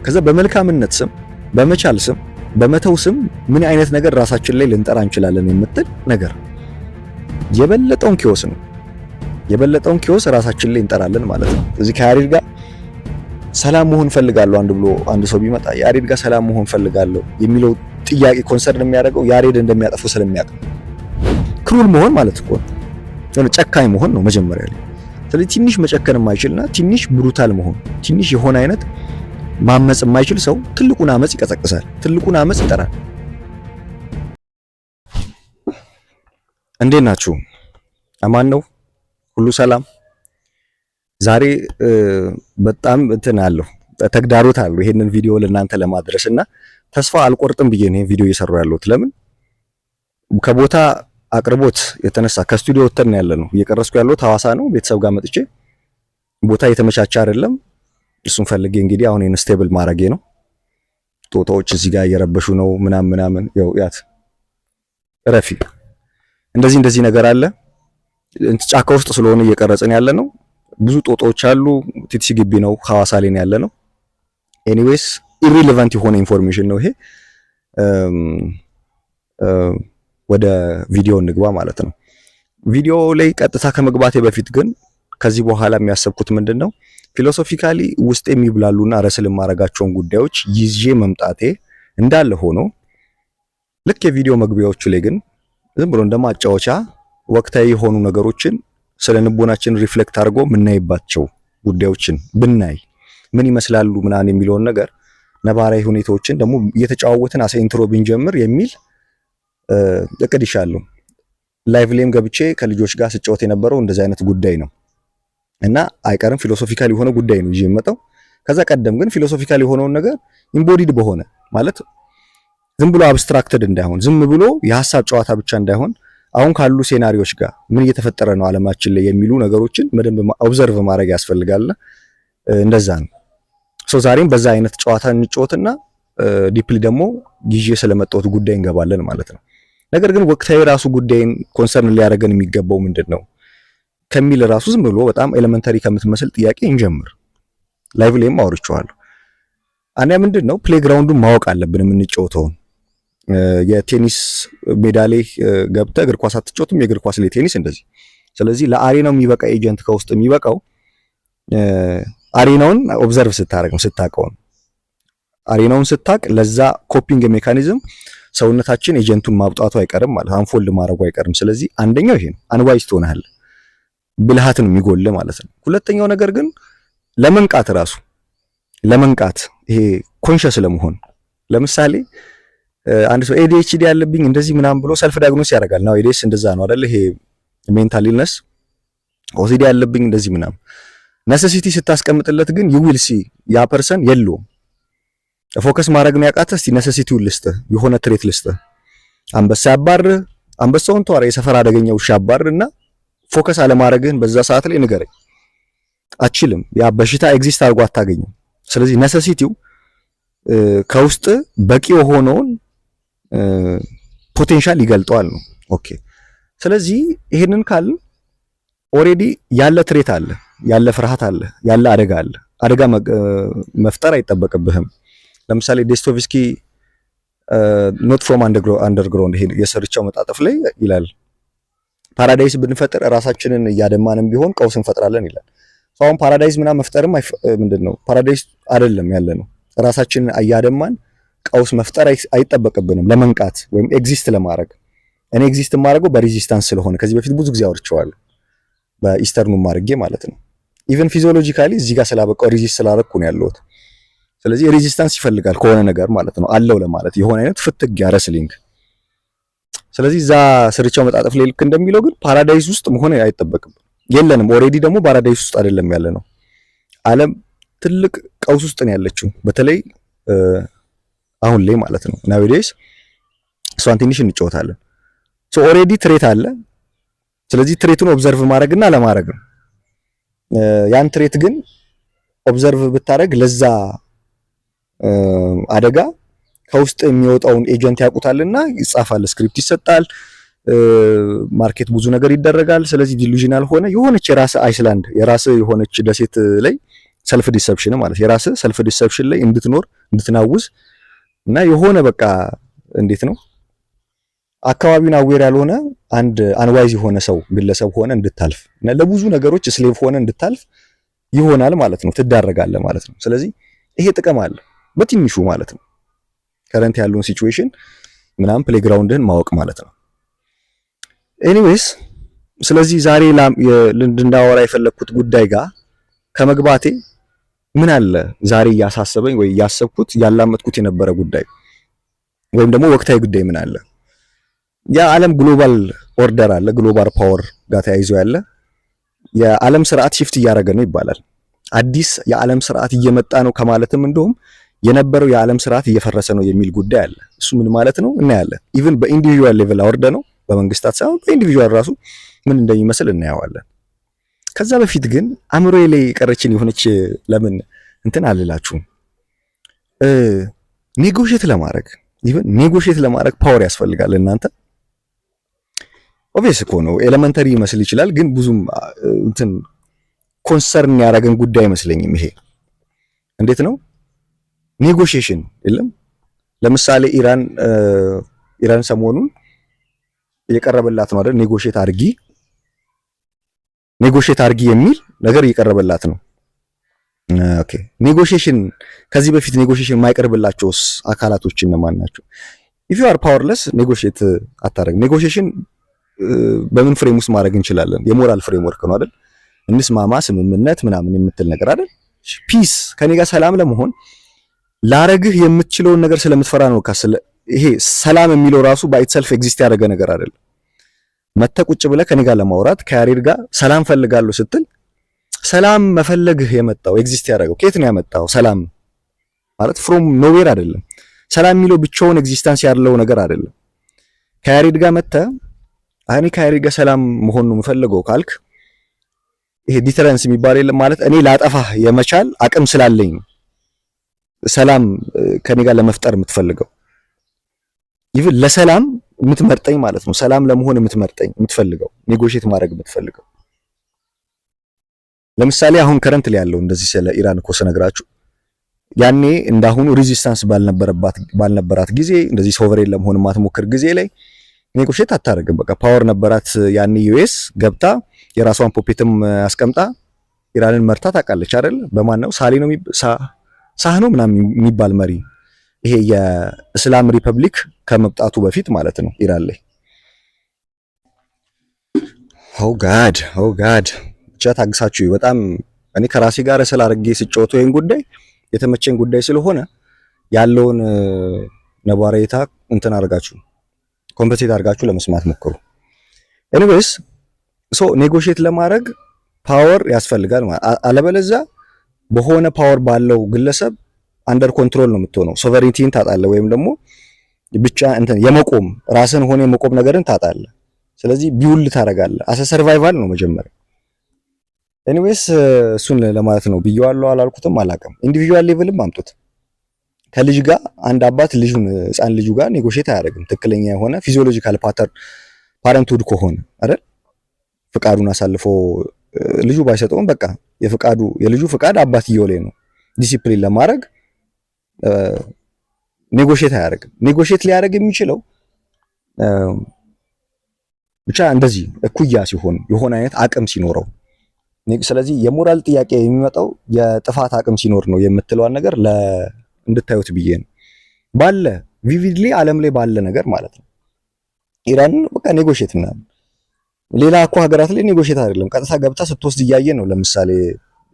ከዛ በመልካምነት ስም፣ በመቻል ስም፣ በመተው ስም ምን አይነት ነገር ራሳችን ላይ ልንጠራ እንችላለን የምትል ነገር የበለጠውን ኪዮስ ነው። የበለጠውን ኪዮስ ራሳችን ላይ እንጠራለን ማለት ነው። እዚህ ከያሬድ ጋር ሰላም መሆን ፈልጋለሁ አንድ ሰው ቢመጣ ያሬድ ጋር ሰላም መሆን ፈልጋለሁ የሚለው ጥያቄ ኮንሰርን የሚያደርገው ያሬድ እንደሚያጠፉ ስለሚያውቅ ክሩል መሆን ማለት እኮ ነው። ጨካኝ መሆን ነው መጀመሪያ ላይ። ስለዚህ ትንሽ መጨከን የማይችልና ትንሽ ብሩታል መሆን፣ ትንሽ የሆነ አይነት ማመጽ የማይችል ሰው ትልቁን አመጽ ይቀሰቅሳል፣ ትልቁን አመጽ ይጠራል። እንዴት ናችሁ? አማን ነው? ሁሉ ሰላም? ዛሬ በጣም እንትን አለው ተግዳሮት አለው ይሄንን ቪዲዮ ለእናንተ ለማድረስና ተስፋ አልቆርጥም ብዬ ነው ቪዲዮ እየሰራሁ ያለሁት። ለምን ከቦታ አቅርቦት የተነሳ ከስቱዲዮ ወጥተን ያለ ነው እየቀረስኩ ያለሁት ሐዋሳ ነው። ቤተሰብ ጋር መጥቼ ቦታ የተመቻቸ አይደለም። እሱን ፈልጌ እንግዲህ አሁን ኢንስቴብል ማድረጌ ነው። ጦጣዎች እዚህ ጋር እየረበሹ ነው ምናምን ያው ያት ረፊ እንደዚህ ነገር አለ። ጫካ ውስጥ ስለሆነ እየቀረጽን ያለ ነው። ብዙ ጦጣዎች አሉ። ቲቲሲ ግቢ ነው ሐዋሳ ላይ ያለ ነው። ኤኒዌይስ ኢሪሌቫንት የሆነ ኢንፎርሜሽን ነው ይሄ። ወደ ቪዲዮ እንግባ ማለት ነው። ቪዲዮ ላይ ቀጥታ ከመግባቴ በፊት ግን ከዚህ በኋላ የሚያሰብኩት ምንድነው ፊሎሶፊካሊ ውስጥ የሚብላሉና ረስል ማረጋቸውን ጉዳዮች ይዤ መምጣቴ እንዳለ ሆኖ ልክ የቪዲዮ መግቢያዎቹ ላይ ግን ዝም ብሎ እንደማጫወቻ ወቅታዊ የሆኑ ነገሮችን ስለ ንቦናችን ሪፍሌክት አድርጎ ምናይባቸው ጉዳዮችን ብናይ ምን ይመስላሉ ምናምን የሚለውን ነገር ነባራዊ ሁኔታዎችን ደግሞ እየተጫዋወትን አሰ ኢንትሮ ብንጀምር የሚል እቅድ ይሻለው። ላይቭ ላይም ገብቼ ከልጆች ጋር ስጫወት የነበረው እንደዚህ አይነት ጉዳይ ነው እና አይቀርም ፊሎሶፊካል የሆነ ጉዳይ ነው ይዤ የመጣው። ከዛ ቀደም ግን ፊሎሶፊካል የሆነውን ነገር ኢምቦዲድ በሆነ ማለት ዝም ብሎ አብስትራክትድ እንዳይሆን፣ ዝም ብሎ የሐሳብ ጨዋታ ብቻ እንዳይሆን አሁን ካሉ ሴናሪዮች ጋር ምን እየተፈጠረ ነው ዓለማችን ላይ የሚሉ ነገሮችን በደንብ ኦብዘርቭ ማድረግ ያስፈልጋል። እንደዛ ነው። ዛሬም በዛ አይነት ጨዋታ እንጫወትና ዲፕሊ ደግሞ ይዤ ስለመጣሁት ጉዳይ እንገባለን ማለት ነው። ነገር ግን ወቅታዊ ራሱ ጉዳይን ኮንሰርን ሊያደርገን የሚገባው ምንድነው ከሚል ራሱ ዝም ብሎ በጣም ኤሌመንተሪ ከምትመስል ጥያቄ እንጀምር። ላይቭ ላይም አውርቼዋለሁ። አንያ ምንድነው ፕሌግራውንዱን ማወቅ አለብን የምንጫወተውን። የቴኒስ ሜዳ ላይ ገብተህ እግር ኳስ አትጫወትም፣ የእግር ኳስ ላይ ቴኒስ እንደዚህ። ስለዚህ ለአሬናው የሚበቃ ኤጀንት ከውስጥ የሚበቃው አሬናውን ኦብዘርቭ ስታረግ ነው፣ ስታቀው ነው። አሬናውን ስታቅ ለዛ ኮፒንግ ሜካኒዝም ሰውነታችን ኤጀንቱን ማብጣቱ አይቀርም ማለት አንፎልድ ማድረጉ አይቀርም። ስለዚህ አንደኛው ይሄ ነው፣ አንዋይዝ ትሆናለህ፣ ብልሃትን የሚጎል ማለት ነው። ሁለተኛው ነገር ግን ለመንቃት ራሱ ለመንቃት ይሄ ኮንሸስ ለመሆን ለምሳሌ አንድ ሰው ADHD ያለብኝ እንደዚህ ምናምን ብሎ ሰልፍ ዳያግኖስ ያደርጋል። ነው ኤዲኤስ እንደዛ ነው አይደል? ይሄ ሜንታል ኢልነስ OCD ያለብኝ እንደዚህ ምናምን ነሰሲቲ ስታስቀምጥለት ግን you will see ያ ፐርሰን የለውም። ፎከስ ማድረግ ነው ያቃተ። እስቲ ነሰሲቲውን ልስጥህ፣ የሆነ ትሬት ልስጥህ። አንበሳ ያባር፣ አንበሳውን ተዋራ፣ የሰፈር አደገኛ ውሻ ያባርና ፎከስ አለማድረግህን በዛ ሰዓት ላይ ንገረኝ። አችልም። ያ በሽታ ኤግዚስት አድርጎ አታገኝም። ስለዚህ ነሰሲቲው ከውስጥ በቂ የሆነውን ፖቴንሻል ይገልጠዋል ነው። ኦኬ። ስለዚህ ይሄንን ካል ኦሬዲ ያለ ትሬት አለ፣ ያለ ፍርሃት አለ፣ ያለ አደጋ አለ። አደጋ መፍጠር አይጠበቅብህም። ለምሳሌ ዶስቶቭስኪ ኖት ፍሮም አንደርግራውንድ ይሄ የሰርቻው መጣጥፍ ላይ ይላል ፓራዳይስ ብንፈጥር ራሳችንን እያደማንም ቢሆን ቀውስ እንፈጥራለን ይላል። አሁን ፓራዳይስ ምናምን መፍጠርም ምንድነው ፓራዳይስ አይደለም ያለ ነው። ራሳችንን እያደማን ቀውስ መፍጠር አይጠበቅብንም ለመንቃት ወይም ኤግዚስት ለማድረግ። እኔ ኤግዚስት የማደርገው በሬዚስታንስ ስለሆነ ከዚህ በፊት ብዙ ጊዜ አውርቼዋለሁ፣ በኢስተርኑ ማድረጌ ማለት ነው። ኢቭን ፊዚዮሎጂካሊ እዚህ ጋር ስላበቃው ሬዚስት ስላደረኩ ነው ያለሁት። ስለዚህ ሬዚስታንስ ይፈልጋል ከሆነ ነገር ማለት ነው አለው ለማለት የሆነ አይነት ፍትጊያ ረስሊንግ። ስለዚህ እዛ ስርቻው መጣጥፍ ላይ ልክ እንደሚለው ግን ፓራዳይስ ውስጥ መሆን አይጠበቅም። የለንም። ኦሬዲ ደግሞ ፓራዳይስ ውስጥ አይደለም ያለ ነው። ዓለም ትልቅ ቀውስ ውስጥ ነው ያለችው፣ በተለይ አሁን ላይ ማለት ነው። ናዊዴስ እሷን ትንሽ እንጫወታለን። ኦሬዲ ትሬት አለ። ስለዚህ ትሬቱን ኦብዘርቭ ማድረግና ለማድረግ ነው። ያን ትሬት ግን ኦብዘርቭ ብታረግ ለዛ አደጋ ከውስጥ የሚወጣውን ኤጀንት ያውቁታልና ይጻፋል፣ ስክሪፕት ይሰጣል፣ ማርኬት ብዙ ነገር ይደረጋል። ስለዚህ ዲሉዥናል ሆነ የሆነች የራስ አይስላንድ የራስ የሆነች ደሴት ላይ ሰልፍ ዲሰፕሽን ማለት የራስህ ሰልፍ ዲሰፕሽን ላይ እንድትኖር እንድትናውዝ እና የሆነ በቃ እንዴት ነው አካባቢውን አዌር ያልሆነ አንድ አንዋይዝ የሆነ ሰው ግለሰብ ሆነ እንድታልፍ እና ለብዙ ነገሮች ስሌቭ ሆነ እንድታልፍ ይሆናል ማለት ነው። ትዳረጋለህ ማለት ነው። ስለዚህ ይሄ ጥቅም አለ በትንሹ ማለት ነው። ከረንት ያለውን ሲቹዌሽን ምናምን ፕሌግራውንድህን ማወቅ ማለት ነው። ኤኒዌይስ ስለዚህ ዛሬ እንድናወራ የፈለኩት ጉዳይ ጋር ከመግባቴ ምን አለ ዛሬ እያሳሰበኝ ወይ እያሰብኩት ያላመጥኩት የነበረ ጉዳይ ወይም ደግሞ ወቅታዊ ጉዳይ ምን አለ የዓለም ግሎባል ኦርደር አለ ግሎባል ፓወር ጋር ተያይዞ ያለ የዓለም ስርዓት ሽፍት እያደረገ ነው ይባላል። አዲስ የዓለም ስርዓት እየመጣ ነው ከማለትም እንደውም የነበረው የዓለም ስርዓት እየፈረሰ ነው የሚል ጉዳይ አለ። እሱ ምን ማለት ነው እናያለን። ኢቭን በኢንዲቪጁዋል ሌቭል አወርደ ነው በመንግስታት ሳይሆን በኢንዲቪጁዋል ራሱ ምን እንደሚመስል እናየዋለን። ከዛ በፊት ግን አእምሮዬ ላይ የቀረችን የሆነች ለምን እንትን አልላችሁም ኔጎሼት ለማድረግ ፓወር ያስፈልጋል እናንተ ኦብቪየስ እኮ ነው ኤሌመንተሪ ይመስል ይችላል ግን ብዙም እንትን ኮንሰርን ያደረገን ጉዳይ አይመስለኝም። ይሄ እንዴት ነው ኔጎሺዬሽን የለም። ለምሳሌ ኢራን ሰሞኑን እየቀረበላት ነው አይደል ኔጎሺዬት አርጊ የሚል ነገር እየቀረበላት ነው። ኦኬ ኔጎሺዬሽን ከዚህ በፊት ኔጎሺዬሽን የማይቀርብላቸውስ አካላቶች እነማን ናቸው? ኢፍ ዩ አር ፓወርለስ ኔጎሺዬት አታረግ። ኔጎሺዬሽን በምን ፍሬም ውስጥ ማድረግ እንችላለን? የሞራል ፍሬምወርክ ነው አይደል? እንስማማ፣ ስምምነት ምናምን የምትል ነገር አይደል? ፒስ ከኔ ጋር ሰላም ለመሆን ላረግህ የምትችለውን ነገር ስለምትፈራ ነው። ይሄ ሰላም የሚለው ራሱ ባይትሰልፍ ኤግዚስት ያደረገ ነገር አይደለም። መተህ ቁጭ ብለህ ከኔ ጋር ለማውራት ከያሬድ ጋር ሰላም ፈልጋለሁ ስትል ሰላም መፈለግህ የመጣው ኤግዚስት ያደረገው ከየት ነው ያመጣው? ሰላም ማለት ፍሮም ኖዌር አይደለም። ሰላም የሚለው ብቻውን ኤግዚስተንስ ያለው ነገር አይደለም። ከያሬድ ጋር መተህ እኔ ከያሬድ ጋር ሰላም መሆን ነው የምፈልገው ካልክ ይሄ ዲተረንስ የሚባል የለም ማለት እኔ ላጠፋህ የመቻል አቅም ስላለኝ ነው ሰላም ከኔ ጋር ለመፍጠር የምትፈልገው ይሁን ለሰላም የምትመርጠኝ ማለት ነው። ሰላም ለመሆን የምትፈልገው ኔጎሺዬት ማድረግ የምትፈልገው ለምሳሌ አሁን ከረንት ላይ ያለው እንደዚህ ስለ ኢራን እኮ ስነግራችሁ ያኔ እንዳሁኑ ሬዚስታንስ ባልነበራት ጊዜ እንደዚህ ሶቨሬን ለመሆን ማትሞክር ጊዜ ላይ ኔጎሺዬት አታረግም። በቃ ፓወር ነበራት ያኔ ዩኤስ ገብታ የራሷን ፖፔትም አስቀምጣ ኢራንን መርታ ታውቃለች አይደል? በማን ነው ሳሊ ነው ሳህ ነው ምናምን የሚባል መሪ ይሄ የእስላም ሪፐብሊክ ከመምጣቱ በፊት ማለት ነው ኢራን ላይ ኦ ጋድ ብቻ ታግሳችሁ በጣም እኔ ከራሴ ጋር ስላርጌ ስጫወቱ ይሄን ጉዳይ የተመቸኝ ጉዳይ ስለሆነ ያለውን ነባራይታ እንትን አርጋችሁ ኮምፐንሴት አርጋችሁ ለመስማት ሞክሩ። ኤኒዌይስ ኔጎሺዬት ለማድረግ ፓወር ያስፈልጋል ማለት አለበለዚያ በሆነ ፓወር ባለው ግለሰብ አንደር ኮንትሮል ነው የምትሆነው። ሶቨሬኒቲን ታጣለህ ወይም ደግሞ ብቻ እንትን የመቆም ራስን ሆነ የመቆም ነገርን ታጣለህ። ስለዚህ ቢውል ታረጋለህ። አሰ ሰርቫይቫል ነው መጀመሪያ። ኤኒዌይስ እሱን ለማለት ነው ብየዋለሁ። አላልኩትም አላውቅም። ኢንዲቪጁዋል ሌቭልም አምጡት። ከልጅ ጋር አንድ አባት ህፃን ልጁ ጋር ኔጎሺዬት አያደርግም። ትክክለኛ የሆነ ፊዚዮሎጂካል ፓረንትሁድ ከሆነ አይደል ፍቃዱን አሳልፎ ልጁ ባይሰጠውም በቃ የልጁ ፍቃድ አባትየው ላይ ነው። ዲሲፕሊን ለማድረግ ኔጎሺዬት አያደርግም። ኔጎሺዬት ሊያደርግ የሚችለው ብቻ እንደዚህ እኩያ ሲሆን የሆነ አይነት አቅም ሲኖረው። ስለዚህ የሞራል ጥያቄ የሚመጣው የጥፋት አቅም ሲኖር ነው የምትለዋን ነገር እንድታዩት ብዬ ነው። ባለ ቪቪድሊ ዓለም ላይ ባለ ነገር ማለት ነው። ኢራን በቃ ኔጎሺዬት ምናምን ሌላ እኮ ሀገራት ላይ ኔጎሺዬት አይደለም ቀጥታ ገብታ ስትወስድ እያየን ነው። ለምሳሌ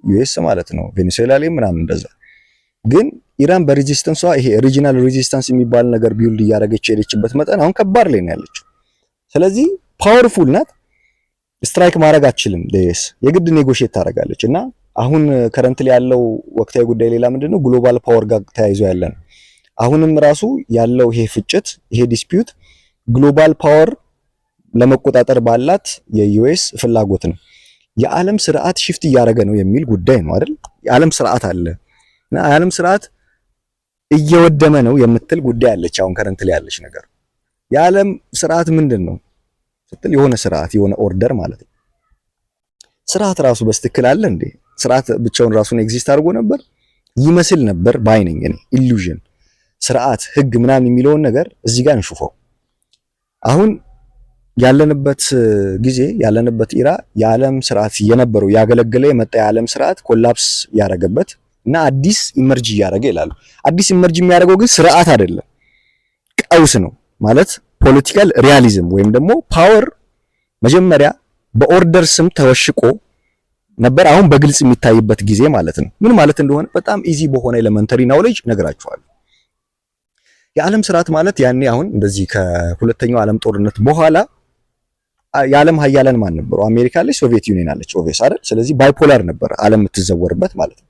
ዩኤስ ማለት ነው ቬኔዙዌላ ላይ ምናምን እንደዛ። ግን ኢራን በሬዚስተንሷ ይሄ ሪጂናል ሬዚስተንስ የሚባል ነገር ቢውልድ እያደረገች የሄደችበት መጠን አሁን ከባድ ላይ ነው ያለችው። ስለዚህ ፓወርፉል ናት። ስትራይክ ማድረግ አትችልም። ለዩኤስ የግድ ኔጎሺዬት ታደርጋለች። እና አሁን ከረንት ላይ ያለው ወቅታዊ ጉዳይ ሌላ ምንድነው ግሎባል ፓወር ጋር ተያይዞ ያለ ነው። አሁንም ራሱ ያለው ይሄ ፍጭት ይሄ ዲስፒዩት ግሎባል ፓወር ለመቆጣጠር ባላት የዩኤስ ፍላጎት ነው። የዓለም ስርዓት ሽፍት እያደረገ ነው የሚል ጉዳይ ነው አይደል? የዓለም ስርዓት አለ እና የዓለም ስርዓት እየወደመ ነው የምትል ጉዳይ አለች። አሁን ከረንት ላይ ያለች ነገር የዓለም ስርዓት ምንድን ነው ስትል የሆነ ስርዓት የሆነ ኦርደር ማለት ነው። ስርዓት ራሱ በስትክክል አለ እንዴ? ስርዓት ብቻውን ራሱን ኤግዚስት አድርጎ ነበር ይመስል ነበር ባይነኝ እኔ። ኢሉዥን ስርዓት ህግ ምናምን የሚለውን ነገር እዚህ ጋር እንሹፈው። አሁን ያለንበት ጊዜ ያለንበት ኢራ የዓለም ስርዓት የነበረው ያገለገለ የመጣ የዓለም ስርዓት ኮላፕስ ያደረገበት እና አዲስ ኢመርጅ እያደረገ ይላሉ። አዲስ ኢመርጅ የሚያደርገው ግን ስርዓት አይደለም፣ ቀውስ ነው ማለት ፖለቲካል ሪያሊዝም ወይም ደግሞ ፓወር መጀመሪያ በኦርደር ስም ተወሽቆ ነበር፣ አሁን በግልጽ የሚታይበት ጊዜ ማለት ነው። ምን ማለት እንደሆነ በጣም ኢዚ በሆነ ኤሌመንተሪ ናውሌጅ ነግራችኋለሁ። የዓለም ስርዓት ማለት ያኔ አሁን እንደዚህ ከሁለተኛው ዓለም ጦርነት በኋላ የዓለም ሀያላን ማን ነበሩ? አሜሪካ አለች፣ ሶቪየት ዩኒየን አለች፣ ኦቪየስ አይደል? ስለዚህ ባይፖላር ነበር ዓለም የምትዘወርበት ማለት ነው።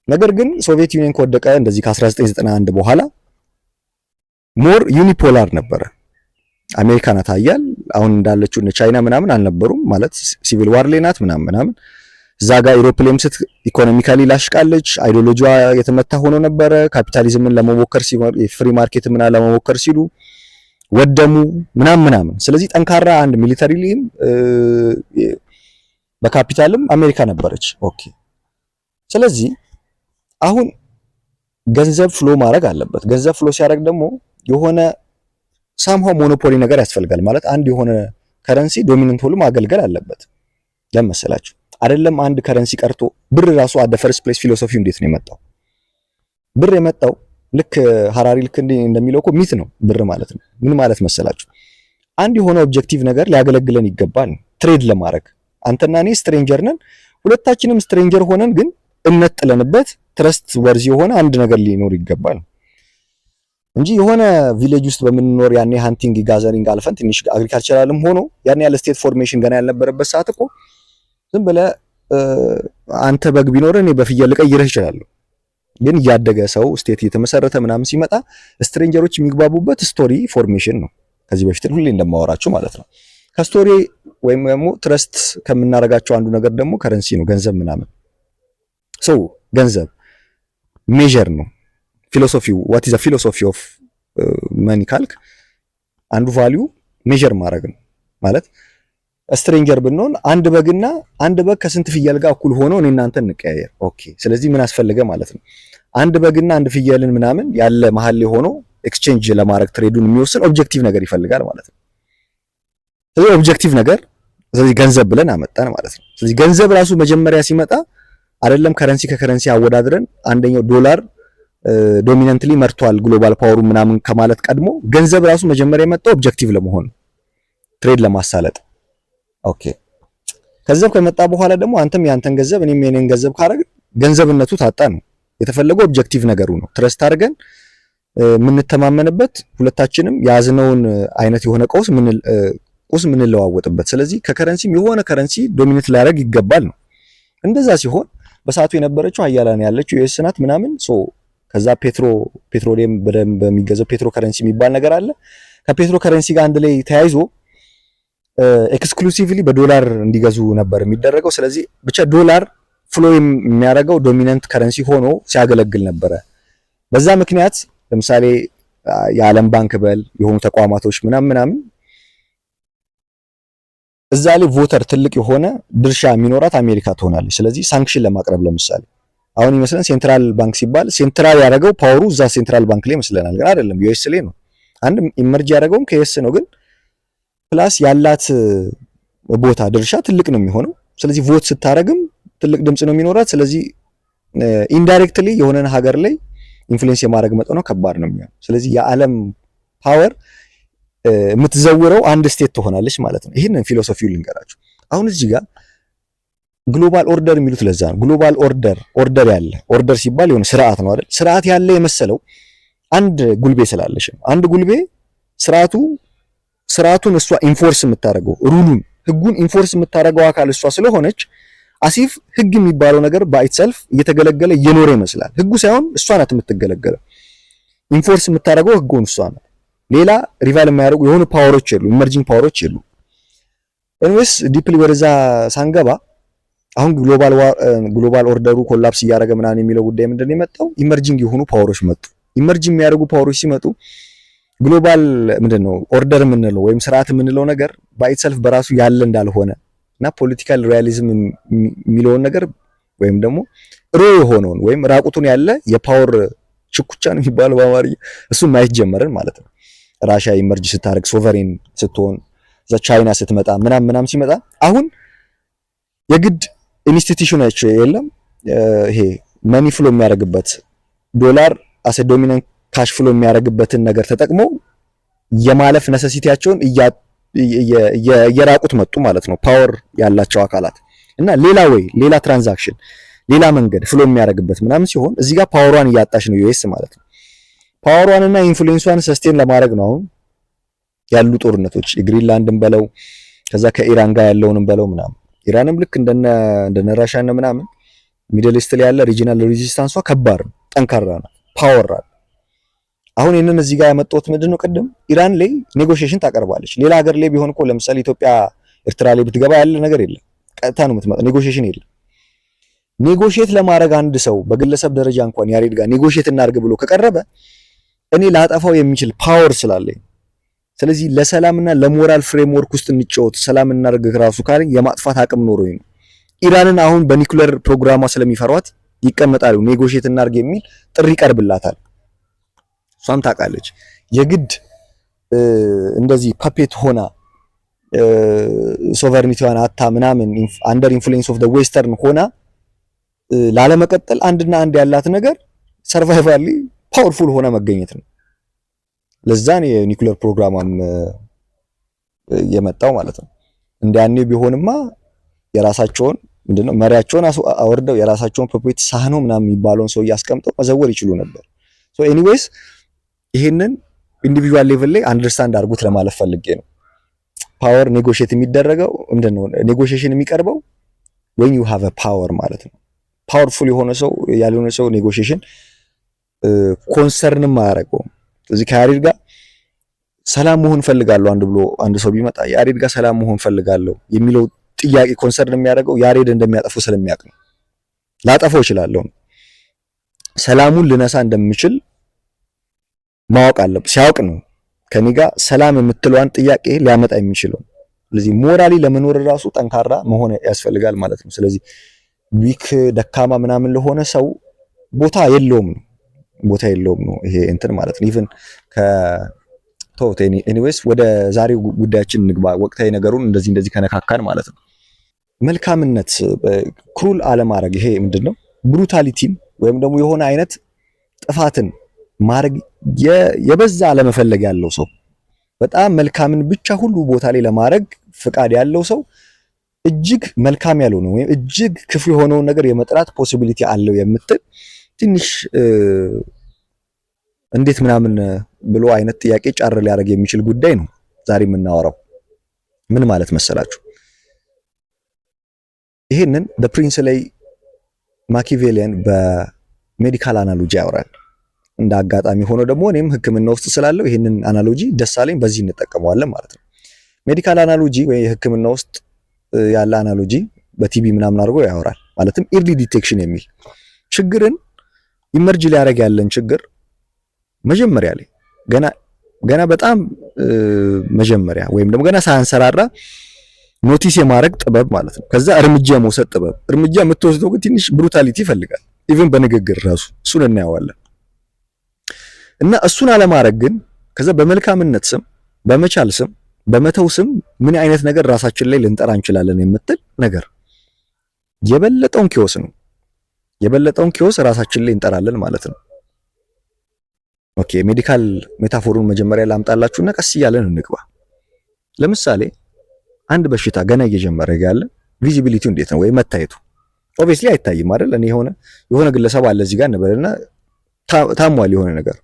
ነገር ግን ሶቪየት ዩኒየን ከወደቀ እንደዚህ ከ1991 በኋላ ሞር ዩኒፖላር ነበረ። አሜሪካ ናት ሀያል፣ አሁን እንዳለችው እነ ቻይና ምናምን አልነበሩም ማለት ሲቪል ዋር ላይ ናት ምናምን። እዛ ጋር ዩሮፕ ላይም ኢኮኖሚካሊ ላሽቃለች፣ አይዲዮሎጂዋ የተመታ ሆኖ ነበረ። ካፒታሊዝምን ለመሞከር ሲሉ ፍሪ ማርኬት ምናምን ለመሞከር ሲሉ ወደሙ ምናምን። ስለዚህ ጠንካራ አንድ ሚሊተሪሊም በካፒታልም አሜሪካ ነበረች። ኦኬ። ስለዚህ አሁን ገንዘብ ፍሎ ማድረግ አለበት። ገንዘብ ፍሎ ሲያደርግ ደግሞ የሆነ ሳምሃው ሞኖፖሊ ነገር ያስፈልጋል ማለት አንድ የሆነ ከረንሲ ዶሚናንት ሆኖ ማገልገል አለበት። ለመሰላችሁ አይደለም አንድ ከረንሲ ቀርቶ ብር ራሱ አደ ፈርስት ፕሌስ ፊሎሶፊው እንዴት ነው የመጣው? ብር የመጣው ልክ ሐራሪ ልክ እንደሚለው እኮ ሚት ነው ብር ማለት ነው። ምን ማለት መሰላችሁ? አንድ የሆነ ኦብጀክቲቭ ነገር ሊያገለግለን ይገባል። ትሬድ ለማድረግ አንተና እኔ ስትሬንጀር ነን፣ ሁለታችንም ስትሬንጀር ሆነን ግን እምነት ጥለንበት ትረስት ወርዝ የሆነ አንድ ነገር ሊኖር ይገባል እንጂ የሆነ ቪሌጅ ውስጥ በምንኖር ያኔ ሃንቲንግ ጋዘሪንግ አልፈን ትንሽ አግሪካልቸራልም ሆኖ ያኔ ያለ ስቴት ፎርሜሽን ገና ያልነበረበት ሰዓት እኮ ዝም ብለህ አንተ በግ ቢኖር እኔ በፍየል ልቀይርህ እችላለሁ። ግን እያደገ ሰው ስቴት እየተመሰረተ ምናምን ሲመጣ ስትሬንጀሮች የሚግባቡበት ስቶሪ ፎርሜሽን ነው። ከዚህ በፊት ሁሌ እንደማወራችሁ ማለት ነው። ከስቶሪ ወይም ደግሞ ትረስት ከምናረጋቸው አንዱ ነገር ደግሞ ከረንሲ ነው፣ ገንዘብ ምናምን። ሶ ገንዘብ ሜዠር ነው። ፊሎሶፊው what is the philosophy of money ካልክ አንዱ ቫልዩ ሜዠር ማድረግ ነው ማለት ስትሬንጀር ብንሆን አንድ በግ ከስንት ፍየል ጋር እኩል ሆኖ እኔ እናንተ እንቀያየር። ኦኬ። ስለዚህ ምን አስፈልገ ማለት ነው? አንድ በግና አንድ ፍየልን ምናምን ያለ መሀል ላይ ሆኖ ኤክስቼንጅ ለማድረግ ትሬዱን የሚወስን ኦብጀክቲቭ ነገር ይፈልጋል ማለት ነው። ስለዚህ ኦብጀክቲቭ ነገር ስለዚህ ገንዘብ ብለን አመጣን ማለት ነው። ስለዚህ ገንዘብ ራሱ መጀመሪያ ሲመጣ አይደለም ከረንሲ ከከረንሲ አወዳድረን አንደኛው ዶላር ዶሚናንትሊ መርቷል ግሎባል ፓወሩ ምናምን ከማለት ቀድሞ ገንዘብ ራሱ መጀመሪያ የመጣው ኦብጀክቲቭ ለመሆን ትሬድ ለማሳለጥ። ኦኬ። ገንዘብ ከመጣ በኋላ ደግሞ አንተም ያንተን ገንዘብ እኔም የኔን ገንዘብ ካረግን ገንዘብነቱ ታጣ ነው። የተፈለገው ኦብጀክቲቭ ነገሩ ነው። ትረስት አድርገን የምንተማመንበት ሁለታችንም ያዝነውን አይነት የሆነ ቁስ ምንለዋወጥበት። ስለዚህ ከከረንሲም የሆነ ከረንሲ ዶሚኔት ሊያደርግ ይገባል ነው። እንደዛ ሲሆን በሰዓቱ የነበረችው ሀያላን ያለችው ዩኤስ ናት ምናምን ከዛ ፔትሮሊየም በደንብ በሚገዛው ፔትሮ ከረንሲ የሚባል ነገር አለ። ከፔትሮ ከረንሲ ጋር አንድ ላይ ተያይዞ ኤክስክሉሲቭሊ በዶላር እንዲገዙ ነበር የሚደረገው። ስለዚህ ብቻ ዶላር ፍሎ የሚያደርገው ዶሚናንት ከረንሲ ሆኖ ሲያገለግል ነበረ። በዛ ምክንያት ለምሳሌ የዓለም ባንክ በል የሆኑ ተቋማቶች ምናምን እዛ ላይ ቮተር ትልቅ የሆነ ድርሻ የሚኖራት አሜሪካ ትሆናለች። ስለዚህ ሳንክሽን ለማቅረብ ለምሳሌ አሁን ይመስለን ሴንትራል ባንክ ሲባል ሴንትራል ያደረገው ፓወሩ እዛ ሴንትራል ባንክ ላይ ይመስለናል፣ ግን አይደለም። ዩኤስ ላይ ነው። አንድ ኢመርጅ ያደረገውም ከዩኤስ ነው፣ ግን ፕላስ ያላት ቦታ ድርሻ ትልቅ ነው የሚሆነው። ስለዚህ ቮት ስታረግም ትልቅ ድምጽ ነው የሚኖራት። ስለዚህ ኢንዳይሬክትሊ የሆነን ሀገር ላይ ኢንፍሉዌንስ የማድረግ መጠኑ ከባድ ነው የሚሆነው። ስለዚህ የዓለም ፓወር የምትዘውረው አንድ ስቴት ትሆናለች ማለት ነው። ይሄንን ፊሎሶፊው ልንገራችሁ። አሁን እዚህ ጋር ግሎባል ኦርደር የሚሉት ለዛ ነው። ግሎባል ኦርደር ያለ ኦርደር ሲባል የሆነ ስርዓት ነው አይደል? ስርዓት ያለ የመሰለው አንድ ጉልቤ ስላለሽ ነው። አንድ ጉልቤ ስርዓቱን እሷ ኢንፎርስ የምታደርገው ህጉን ኢንፎርስ የምታደርገው አካል እሷ ስለሆነች አሲፍ ህግ የሚባለው ነገር ባይትሰልፍ እየተገለገለ እየኖረ ይመስላል። ህጉ ሳይሆን እሷ ናት የምትገለገለው። ኢንፎርስ የምታደርገው ህጉን እሷ ናት። ሌላ ሪቫል የማያደርጉ የሆኑ ፓወሮች የሉ፣ ኢመርጂንግ ፓወሮች የሉ። ኤኒዌይስ ዲፕሊ ወደዛ ሳንገባ አሁን ግሎባል ኦርደሩ ኮላፕስ እያደረገ ምናምን የሚለው ጉዳይ ምንድነው የመጣው? ኢመርጂንግ የሆኑ ፓወሮች መጡ። ኢመርጅ የሚያደርጉ ፓወሮች ሲመጡ ግሎባል ምንድነው ኦርደር የምንለው ወይም ስርዓት የምንለው ነገር ባይትሰልፍ በራሱ ያለ እንዳልሆነ እና ፖለቲካል ሪያሊዝም የሚለውን ነገር ወይም ደግሞ ሮ የሆነውን ወይም ራቁቱን ያለ የፓወር ሽኩቻ ነው የሚባለው በአማርኛ እሱን ማየት ጀመርን ማለት ነው። ራሽያ ኢመርጅ ስታደርግ ሶቨሬን ስትሆን እዛ ቻይና ስትመጣ ምናም ሲመጣ አሁን የግድ ኢንስቲትዩሽኖች የለም ይሄ መኒ ፍሎ የሚያደርግበት ዶላር አሰ ዶሚናንት ካሽ ፍሎ የሚያደርግበትን ነገር ተጠቅመው የማለፍ ነሰሲቲያቸውን እየራቁት መጡ ማለት ነው። ፓወር ያላቸው አካላት እና ሌላ ትራንዛክሽን ሌላ መንገድ ፍሎ የሚያደርግበት ምናምን ሲሆን እዚህ ጋር ፓወሯን እያጣች ነው ዩኤስ ማለት ነው። ፓወሯንና ኢንፍሉዌንሷን ሰስቴን ለማድረግ ነው አሁን ያሉ ጦርነቶች የግሪንላንድን በለው ከዛ ከኢራን ጋር ያለውንም በለው ምናምን ኢራንም ልክ እንደነ ራሽያ እና ምናምን ሚድል ኢስት ላይ ያለ ሪጂናል ሬዚስታንሷ ከባድ ነው፣ ጠንካራ ነው፣ ፓወር አለ። አሁን ይሄንን እዚህ ጋር ያመጣሁት ምንድነው ቅድም ኢራን ላይ ኔጎሺዬሽን ታቀርባለች። ሌላ ሀገር ላይ ቢሆን እኮ ለምሳሌ ኢትዮጵያ ኤርትራ ላይ ብትገባ ያለ ነገር የለም፣ ቀጥታ ነው የምትመጣው፣ ኔጎሺዬሽን የለም። ኔጎሺዬት ለማድረግ አንድ ሰው በግለሰብ ደረጃ እንኳን ያሬድ ጋር ኔጎሺዬት እናድርግ ብሎ ከቀረበ እኔ ላጠፋው የሚችል ፓወር ስላለኝ፣ ስለዚህ ለሰላምና ለሞራል ፍሬምወርክ ውስጥ እንጫወት ሰላም እናድርግ ራሱ ካለኝ የማጥፋት አቅም ኖሮኝ ነው። ኢራንን አሁን በኒኩለር ፕሮግራሟ ስለሚፈሯት ይቀመጣሉ። ኔጎሺዬት እናድርግ የሚል ጥሪ ይቀርብላታል። እሷም ታውቃለች የግድ እንደዚህ ፐፔት ሆና ሶቨርኒቲዋን አታ ምናምን አንደር ኢንፍሉዌንስ ኦፍ ዘ ዌስተርን ሆና ላለመቀጠል አንድና አንድ ያላት ነገር ሰርቫይቫሊ ፓወርፉል ሆና መገኘት ነው። ለዛ ነው የኒኩለር ፕሮግራሟም የመጣው ማለት ነው። እንደያኔ ቢሆንማ የራሳቸውን ምንድነው መሪያቸውን አወርደው የራሳቸውን ፐፔት ሳህኖ ምናምን የሚባለውን ሰው ያስቀምጠው መዘወር ይችሉ ነበር። ሶ ኤኒዌይስ ይሄንን ኢንዲቪጁዋል ሌቭል ላይ አንደርስታንድ አድርጉት ለማለት ፈልጌ ነው። ፓወር ኔጎሺዬት የሚደረገው ምንድነው ኔጎሺዬሽን የሚቀርበው when you have a power ማለት ነው። ፓወርፉል የሆነ ሰው ያልሆነ ሰው ኔጎሺዬሽን ኮንሰርንም አያደርገውም። ስለዚህ ከያሬድ ጋር ሰላም መሆን ፈልጋለሁ አንድ ሰው ቢመጣ ያሬድ ጋር ሰላም መሆን ፈልጋለሁ የሚለው ጥያቄ ኮንሰርን የሚያደርገው ያሬድ እንደሚያጠፉ ስለሚያውቅ ነው። ላጠፋው እችላለሁ፣ ሰላሙን ልነሳ እንደምችል ማወቅ አለበት። ሲያውቅ ነው ከኔ ጋር ሰላም የምትለዋን ጥያቄ ሊያመጣ የሚችለው። ስለዚህ ሞራሊ ለመኖር ራሱ ጠንካራ መሆን ያስፈልጋል ማለት ነው። ስለዚህ ዊክ ደካማ ምናምን ለሆነ ሰው ቦታ የለውም ነው ይሄ እንትን ማለት ነው። ኢቭን ኤኒዌይስ ወደ ዛሬው ጉዳያችን እንግባ። ወቅታዊ ነገሩን እንደዚህ ከነካካን ማለት ነው። መልካምነት ክሩል አለማድረግ ይሄ ምንድነው ብሩታሊቲን ወይም ደግሞ የሆነ አይነት ጥፋትን ማድረግ የበዛ አለመፈለግ ያለው ሰው በጣም መልካምን ብቻ ሁሉ ቦታ ላይ ለማድረግ ፍቃድ ያለው ሰው እጅግ መልካም ያልሆነ ወይም እጅግ ክፉ የሆነውን ነገር የመጥራት ፖሲቢሊቲ አለው የምትል ትንሽ እንዴት ምናምን ብሎ አይነት ጥያቄ ጫር ሊያደርግ የሚችል ጉዳይ ነው ዛሬ የምናወራው። ምን ማለት መሰላችሁ? ይሄንን በፕሪንስ ላይ ማኪያቬሊያን በሜዲካል አናሎጂ ያወራል። እንደ አጋጣሚ ሆኖ ደግሞ እኔም ሕክምና ውስጥ ስላለው ይሄንን አናሎጂ ደሳለኝ በዚህ እንጠቀመዋለን ማለት ነው። ሜዲካል አናሎጂ ወይ ሕክምና ውስጥ ያለ አናሎጂ በቲቢ ምናምን አድርጎ ያወራል። ማለትም ኢርሊ ዲቴክሽን የሚል ችግርን ኢመርጅ ሊያደርግ ያለን ችግር መጀመሪያ ላይ ገና በጣም መጀመሪያ ወይም ደግሞ ገና ሳያንሰራራ ኖቲስ የማድረግ ጥበብ ማለት ነው። ከዛ እርምጃ መውሰድ ጥበብ። እርምጃ የምትወስደው ግን ትንሽ ብሩታሊቲ ይፈልጋል። ኢቭን በንግግር ራሱ እሱን እናየዋለን። እና እሱን አለማድረግ ግን ከዛ በመልካምነት ስም፣ በመቻል ስም፣ በመተው ስም ምን አይነት ነገር ራሳችን ላይ ልንጠራ እንችላለን የምትል ነገር የበለጠውን ኪዮስ ነው። የበለጠውን ኪዮስ ራሳችን ላይ እንጠራለን ማለት ነው። ኦኬ ሜዲካል ሜታፎሩን መጀመሪያ ላምጣላችሁና ቀስ እያለን እንግባ። ለምሳሌ አንድ በሽታ ገና እየጀመረ ያለ ቪዚቢሊቲው እንዴት ነው ወይ መታየቱ ኦብቪየስሊ አይታይም አይደል? እኔ የሆነ ግለሰብ አለ እዚህ ጋር እንበልና ታሟል የሆነ ነገር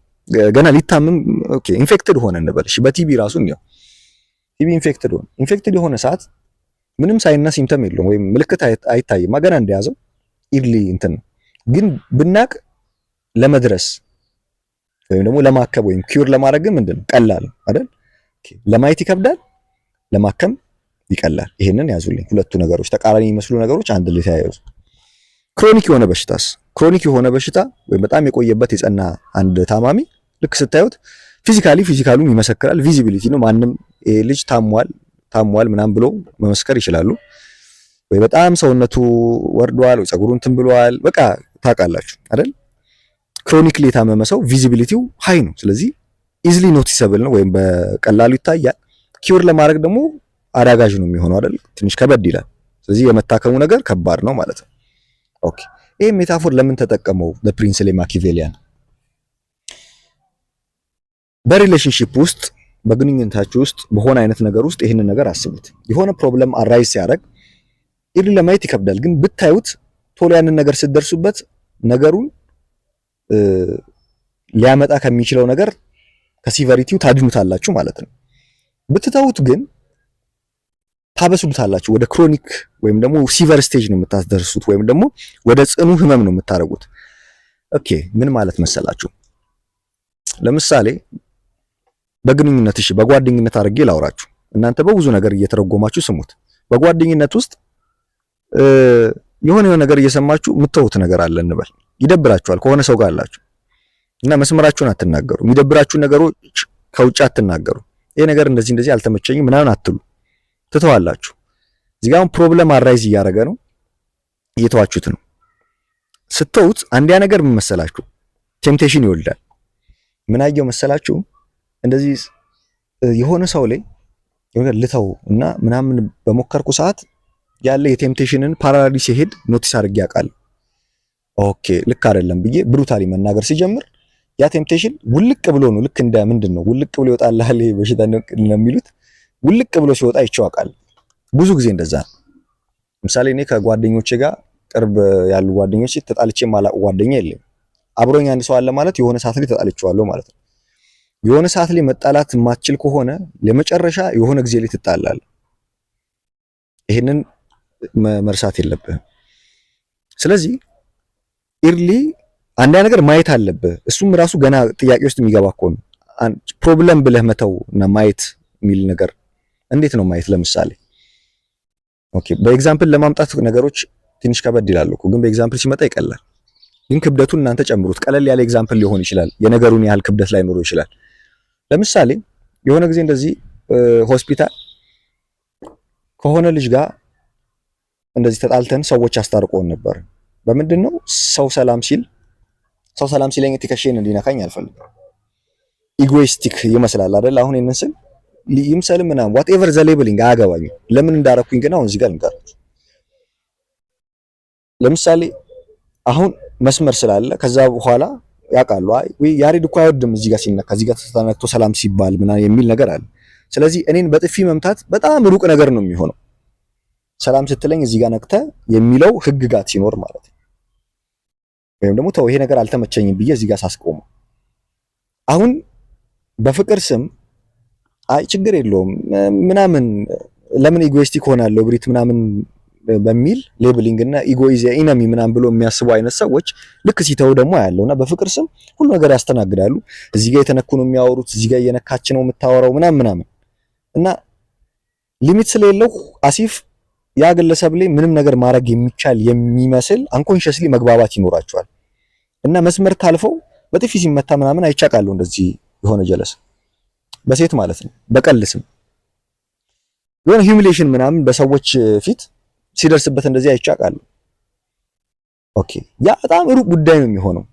ገና ሊታመም ኦኬ ኢንፌክትድ ሆነ እንበል። እሺ በቲቢ ራሱ ነው ቲቢ ኢንፌክትድ የሆነ ሰዓት ምንም ሳይንና ሲምፕተም የለውም ወይም ምልክት አይታይም ገና እንደያዘው ኢርሊ እንትን ነው። ግን ብናቅ ለመድረስ ወይም ደግሞ ለማከም ወይም ኪውር ለማድረግ ግን ምንድነው ቀላል አይደል? ለማየት ይከብዳል፣ ለማከም ይቀላል። ይሄንን ያዙልኝ። ሁለቱ ነገሮች ተቃራኒ የሚመስሉ ነገሮች አንድ ላይ ተያይዘው። ክሮኒክ የሆነ በሽታስ? ክሮኒክ የሆነ በሽታ ወይም በጣም የቆየበት የጸና አንድ ታማሚ ልክ ስታዩት ፊዚካሉም ይመሰክራል። ቪዚቢሊቲ ነው። ማንም ልጅ ታሟል ምናምን ብሎ መመስከር ይችላሉ። ወይ በጣም ሰውነቱ ወርዷል፣ ወይ ፀጉሩ እንትን ብሏል። በቃ ታውቃላችሁ አይደል? ክሮኒክሊ የታመመ ሰው ቪዚቢሊቲው ሃይ ነው። ስለዚህ ኢዝሊ ኖቲሰብል ነው ወይም በቀላሉ ይታያል። ኪውር ለማድረግ ደግሞ አዳጋጅ ነው የሚሆነው አይደል? ትንሽ ከበድ ይላል። ስለዚህ የመታከሙ ነገር ከባድ ነው ማለት ነው። ኦኬ ይሄ ሜታፎር ለምን ተጠቀመው ለፕሪንስሊ ማኪቬሊያን? በሪሌሽንሺፕ ውስጥ በግንኙነታችሁ ውስጥ በሆነ አይነት ነገር ውስጥ ይህንን ነገር አስቡት። የሆነ ፕሮብለም አራይዝ ሲያደርግ ኢርሊ ለማየት ይከብዳል፣ ግን ብታዩት ቶሎ ያንን ነገር ስትደርሱበት ነገሩን ሊያመጣ ከሚችለው ነገር ከሲቨሪቲው ታድኑታላችሁ ማለት ነው። ብትተውት ግን ታበሱታላችሁ። ወደ ክሮኒክ ወይም ደግሞ ሲቨር ስቴጅ ነው የምታስደርሱት፣ ወይም ደግሞ ወደ ጽኑ ህመም ነው የምታደርጉት። ኦኬ ምን ማለት መሰላችሁ? ለምሳሌ በግንኙነት እሺ፣ በጓደኝነት አድርጌ ላውራችሁ። እናንተ በብዙ ነገር እየተረጎማችሁ ስሙት። በጓደኝነት ውስጥ የሆነ ነገር እየሰማችሁ የምትተውት ነገር አለ እንበል። ይደብራችኋል ከሆነ ሰው ጋር አላችሁ እና መስመራችሁን አትናገሩ። የሚደብራችሁን ነገሮች ከውጭ አትናገሩ። ይሄ ነገር እንደዚህ እንደዚህ አልተመቸኝም ምናምን አትሉ፣ ትተዋላችሁ። እዚህ ጋር ፕሮብለም አራይዝ እያደረገ ነው፣ እየተዋችሁት ነው። ስትተውት አንዲያ ነገር ምን መሰላችሁ? ቴምፕቴሽን ይወልዳል። ምን አየው መሰላችሁ? እንደዚህ የሆነ ሰው ላይ የሆነ ልተው እና ምናምን በሞከርኩ ሰዓት ያለ የቴምፕቴሽንን ፓራላሊ ሲሄድ ኖቲስ አድርጌ ያውቃል። ኦኬ ልክ አይደለም ብዬ ብሩታሊ መናገር ሲጀምር ያ ቴምፕቴሽን ውልቅ ብሎ ነው። ልክ እንደ ምንድን ነው ውልቅ ብሎ ይወጣልሃል በሽታ ነው የሚሉት። ውልቅ ብሎ ሲወጣ ይቻላል። ብዙ ጊዜ እንደዛ ነው። ለምሳሌ እኔ ከጓደኞቼ ጋር ቅርብ ያሉ ጓደኞቼ ተጣልቼ ማላቅ ጓደኛ የለም። አብሮኝ አንድ ሰው አለ ማለት የሆነ ሰዓት ላይ ተጣልቼዋለሁ ማለት ነው። የሆነ ሰዓት ላይ መጣላት የማትችል ከሆነ ለመጨረሻ የሆነ ጊዜ ላይ ትጣላለህ። ይሄንን መርሳት የለብህም። ስለዚህ ኢርሊ አንድ ነገር ማየት አለብህ። እሱም ራሱ ገና ጥያቄ ውስጥ የሚገባ እኮ ነው። ፕሮብለም ብለህ መተው እና ማየት የሚል ነገር እንዴት ነው ማየት? ለምሳሌ ኦኬ በኤግዛምፕል ለማምጣት ነገሮች ትንሽ ከበድ ይላሉ እኮ፣ ግን በኤግዛምፕል ሲመጣ ይቀላል። ግን ክብደቱን እናንተ ጨምሩት። ቀለል ያለ ኤግዛምፕል ሊሆን ይችላል፣ የነገሩን ያህል ክብደት ላይ ኖሮ ይችላል። ለምሳሌ የሆነ ጊዜ እንደዚህ ሆስፒታል ከሆነ ልጅ ጋር እንደዚህ ተጣልተን ሰዎች አስታርቆን ነበር። በምንድን ነው? ሰው ሰላም ሲለኝ ትከሻዬን እንዲነካኝ አልፈልግም። ኢጎይስቲክ ይመስላል አይደል? አሁን ይሄንን ስል ይምሰል ምናምን whatever the labeling አያገባኝም። ለምን እንዳረኩኝ ግን አሁን እዚህ ጋር ልንገራችሁ። ለምሳሌ አሁን መስመር ስላለ ከዛ በኋላ ያውቃሉ። አይ ወይ ያሬድ እኮ አይወድም እዚህ ጋር ሲነካ፣ እዚህ ጋር ተነክቶ ሰላም ሲባል ምናምን የሚል ነገር አለ። ስለዚህ እኔን በጥፊ መምታት በጣም ሩቅ ነገር ነው የሚሆነው ሰላም ስትለኝ እዚህ ጋር ነክተ የሚለው ህግጋት ሲኖር ማለት ነው። ወይም ደግሞ ተው ይሄ ነገር አልተመቸኝም ብዬ እዚህ ጋር ሳስቆም አሁን በፍቅር ስም አይ ችግር የለውም ምናምን ለምን ኢጎይስቲክ ሆናለሁ ብሪት ምናምን በሚል ሌብሊንግ እና ኢጎ ኢዝ ኢነሚ ምናምን ብሎ የሚያስቡ አይነት ሰዎች ልክ ሲተው ደግሞ ያለውና በፍቅር ስም ሁሉ ነገር ያስተናግዳሉ። እዚህ ጋር የተነኩ ነው የሚያወሩት፣ እዚህ ጋር እየነካች ነው የምታወራው ምናምን እና ሊሚት ስለሌለው አሲፍ ያ ግለሰብ ላይ ምንም ነገር ማድረግ የሚቻል የሚመስል አንኮንሺየስሊ መግባባት ይኖራቸዋል እና መስመር ታልፈው በጥፊ ሲመታ ምናምን አይቻቃለሁ። እንደዚህ የሆነ ጀለስ በሴት ማለት ነው በቀልስም የሆነ ሂዩሚሌሽን ምናምን በሰዎች ፊት ሲደርስበት እንደዚህ አይቻቃለሁ። ኦኬ ያ በጣም ሩቅ ጉዳይ ነው የሚሆነው።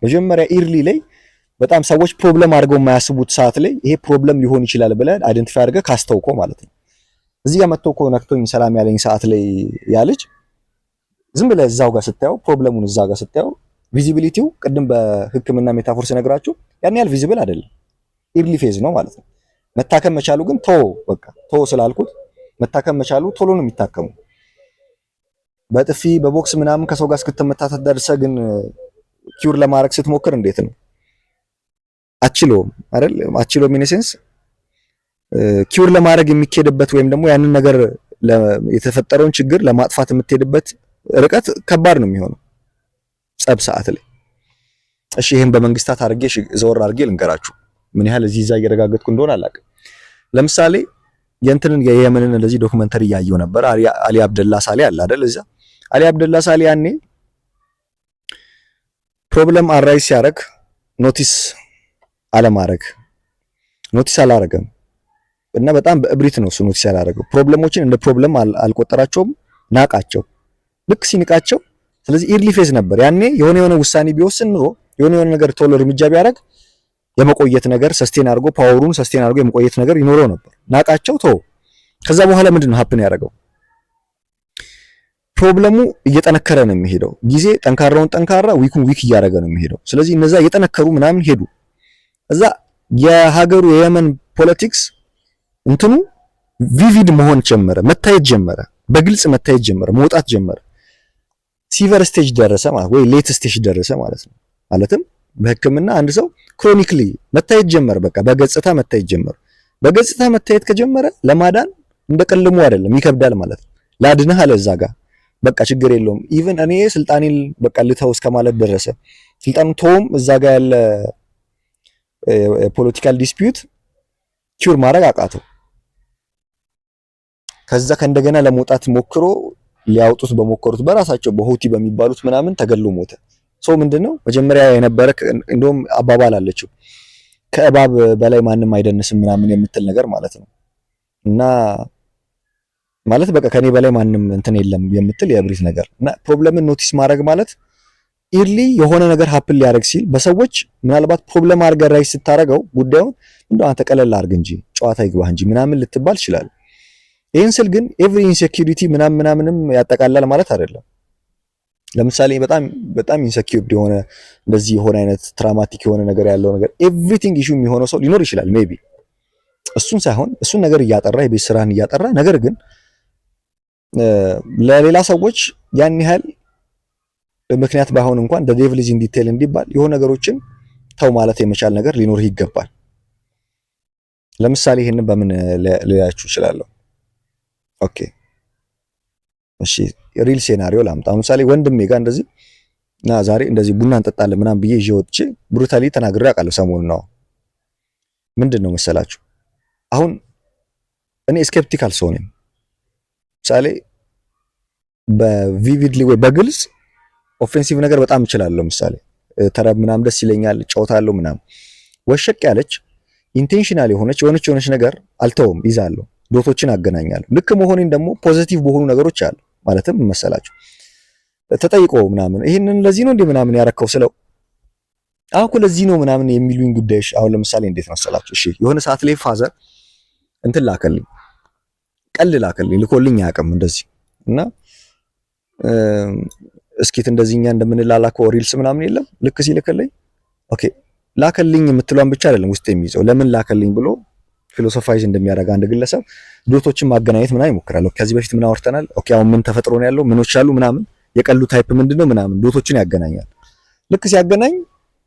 መጀመሪያ ኢርሊ ላይ በጣም ሰዎች ፕሮብለም አድርገው የማያስቡት ሰዓት ላይ ይሄ ፕሮብለም ሊሆን ይችላል ብለህ አይደንቲፋይ አድርገህ ካስተውኮ ማለት ነው። እዚህ ጋር መጥቶ እኮ ነክቶኝ ሰላም ያለኝ ሰዓት ላይ ያለች ዝም ብለህ እዛው ጋር ስታየው ፕሮብለሙን እዛ ጋር ስታየው ቪዚቢሊቲው ቅድም በሕክምና ሜታፎር ስነግራችሁ ያን ያህል ቪዚብል አይደለም። ኢርሊ ፌዝ ነው ማለት ነው። መታከም መቻሉ ግን በቃ ስላልኩት መታከም መቻሉ ቶሎ ነው የሚታከሙ። በጥፊ በቦክስ ምናምን ከሰው ጋር እስክትመታተት ደርሰህ ግን ኪውር ለማድረግ ስትሞክር እንዴት ነው? አችሎም አይደል? አችሎም ኢን ሴንስ ኪውር ለማድረግ የሚኬድበት ወይም ደግሞ ያንን ነገር የተፈጠረውን ችግር ለማጥፋት የምትሄድበት ርቀት ከባድ ነው የሚሆነው ጸብ ሰዓት ላይ። እሺ ይሄን በመንግስታት አድርጌ ዘወር አድርጌ ልንገራችሁ ምን ያህል እዚህ እዛ እየረጋገጥኩ እንደሆነ አላውቅም። ለምሳሌ የእንትንን የየመንን እንደዚህ ዶክመንተሪ ያየው ነበር። አሊ አብደላ ሳሌ አለ አይደል? እዛ አሊ አብደላ ሳሌ ያኔ ፕሮብለም አራይዝ ሲያደርግ ኖቲስ አላረገም። እና በጣም በእብሪት ነው እሱ ኖቲስ ያላደረገው። ፕሮብለሞችን እንደ ፕሮብለም አልቆጠራቸውም፣ ናቃቸው። ልክ ሲንቃቸው ስለዚህ ኢርሊ ፌዝ ነበር ያኔ የሆነ ውሳኔ ቢወስን ኑሮ የሆነ ነገር ቶሎ እርምጃ ቢያደርግ የመቆየት ነገር ሰስቴን አድርጎ ፓወሩን ሰስቴን አድርጎ የመቆየት ነገር ይኖረው ነበር። ናቃቸው ተው። ከዛ በኋላ ምንድነው ሀፕን ያደረገው? ፕሮብለሙ እየጠነከረ ነው የሚሄደው። ጊዜ ጠንካራውን ጠንካራ ዊኩን ዊክ እያደረገ ነው የሚሄደው። ስለዚህ እነዛ እየጠነከሩ ምናምን ሄዱ። እዛ የሀገሩ የየመን ፖለቲክስ እንትኑ ቪቪድ መሆን ጀመረ፣ መታየት ጀመረ፣ በግልጽ መታየት ጀመረ፣ መውጣት ጀመረ። ሲቨር ስቴጅ ደረሰ ማለት ወይ ሌት ስቴጅ ደረሰ ማለት ነው። ማለትም በሕክምና አንድ ሰው ክሮኒክሊ መታየት ጀመረ፣ በቃ በገጽታ መታየት ጀመረ። በገጽታ መታየት ከጀመረ ለማዳን እንደቀልሙ አይደለም፣ ይከብዳል ማለት ነው። ላድነህ አለ እዛ ጋር በቃ ችግር የለውም ኢቭን እኔ ስልጣኔን በቃ ልተው እስከ ማለት ደረሰ። ስልጣኑ ተውም እዛ ጋር ያለ ፖለቲካል ዲስፒዩት ኪውር ማድረግ አቃተው። ከዛ ከእንደገና ለመውጣት ሞክሮ ሊያወጡት በሞከሩት በራሳቸው በሁቲ በሚባሉት ምናምን ተገሎ ሞተ። ሰው ምንድነው መጀመሪያ የነበረ እንደውም አባባል አለችው ከእባብ በላይ ማንም አይደንስም ምናምን የምትል ነገር ማለት ነው። እና ማለት በቃ ከኔ በላይ ማንም እንትን የለም የምትል የእብሪት ነገር እና ፕሮብለምን ኖቲስ ማድረግ ማለት ኢርሊ የሆነ ነገር ሀፕን ሊያደርግ ሲል በሰዎች ምናልባት ፕሮብለም አድርገህ ራይስ ስታደርገው ጉዳዩን እንደው አንተ ቀለል አድርግ እንጂ ጨዋታ ይግባህ እንጂ ምናምን ልትባል ይችላል። ይህን ስል ግን ኤቭሪ ኢንሴኪዩሪቲ ምናምንም ያጠቃላል ማለት አይደለም። ለምሳሌ በጣም ኢንሴኪዩርድ የሆነ እንደዚህ የሆነ አይነት ትራማቲክ የሆነ ነገር ያለው ነገር ኤቭሪቲንግ ኢሹ የሚሆነው ሰው ሊኖር ይችላል ሜቢ። እሱን ሳይሆን እሱን ነገር እያጠራ የቤት ስራህን እያጠራ ነገር ግን ለሌላ ሰዎች ያን ያህል ምክንያት ባይሆን እንኳን the devil is in detail እንዲባል የሆነ ነገሮችን ተው ማለት የመቻል ነገር ሊኖር ይገባል። ለምሳሌ ይሄንን በምን ልያችሁ እችላለሁ? ኦኬ እሺ ሪል ሴናሪዮ ላምጣ። ለምሳሌ ወንድሜ ጋር እንደዚህ እና ዛሬ እንደዚህ ቡና እንጠጣለን ምናምን ብዬ ይዤ ወጥቼ ብሩታሊ ተናግሬ አውቃለሁ። ሰሞኑን ነው ምንድነው መሰላችሁ አሁን እኔ ስኬፕቲካል ሰው ነኝ። ምሳሌ በቪቪድሊ ወይ በግልጽ ኦፌንሲቭ ነገር በጣም እችላለሁ። ምሳሌ ተረብ ምናምን ደስ ይለኛል፣ ጫውታለሁ ምናምን። ወሸቅ ያለች ኢንቴንሽናል የሆነች ነገር አልተውም፣ ይዛለሁ፣ ዶቶችን አገናኛለሁ። ልክ መሆኔን ደግሞ ፖዚቲቭ በሆኑ ነገሮች አሉ። ማለትም መሰላችሁ ተጠይቆ ምናምን ይሄንን ለዚህ ነው እንዴ ምናምን ያረከው ስለው አሁን እኮ ለዚህ ነው ምናምን የሚሉኝ ጉዳዮች አሁን ለምሳሌ እንዴት መሰላችሁ? እሺ የሆነ ሰዓት ላይ ፋዘር እንትን ላከልኝ፣ ቀል ላከልኝ፣ ልኮልኝ አያውቅም እንደዚህ እና እስኪት እንደዚህኛ እንደምንላላከው ሪልስ ምናምን የለም። ልክ ሲልክልኝ ኦኬ ላከልኝ የምትሏን ብቻ አይደለም ውስጥ የሚይዘው ለምን ላከልኝ ብሎ ፊሎሶፋይዝ እንደሚያደርግ አንድ ግለሰብ ዶቶችን ማገናኘት ምናምን ይሞክራል። ከዚህ በፊት ምን አወርተናል? ኦኬ አሁን ምን ተፈጥሮ ነው ያለው ምኖች አሉ ምናምን የቀሉ ታይፕ ምንድነው ምናምን ዶቶችን ያገናኛል። ልክ ሲያገናኝ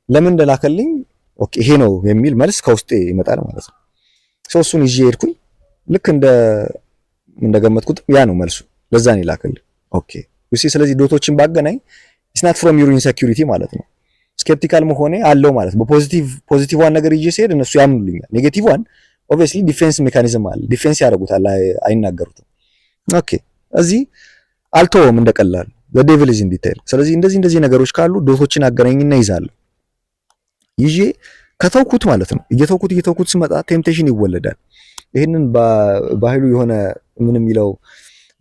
ለምን እንደላከልኝ ኦኬ ይሄ ነው የሚል መልስ ከውስጤ ይመጣል ማለት ነው። እሱን ይዤ ሄድኩኝ። ልክ እንደገመትኩት ያ ነው መልሱ፣ ለዛ ነው ይላከልኝ። ኦኬ ስለዚህ ዶቶችን ባገናኝ ኢትስ ናት ፍሮም ዩር ኢንሴኪዩሪቲ ማለት ነው። ስኬፕቲካል መሆኔ አለው ማለት ነው። ፖዚቲቭ ዋን ነገር ይዤ ሲሄድ እነሱ ያምኑልኛል። ኔጌቲቭ ዋን ኦብቪየስሊ ዲፌንስ ሜካኒዝም አለ፣ ዲፌንስ ያደርጉታል፣ አይናገሩትም። ኦኬ እዚህ አልተወም እንደቀላል the devil is in detail። ስለዚህ እንደዚህ ነገሮች ካሉ ዶቶችን አገናኝና ይዛለሁ። ይዤ ከተውኩት ማለት ነው እየተውኩት ስመጣ ቴምፕቴሽን ይወለዳል። ይሄንን ባህሉ የሆነ ምን የሚለው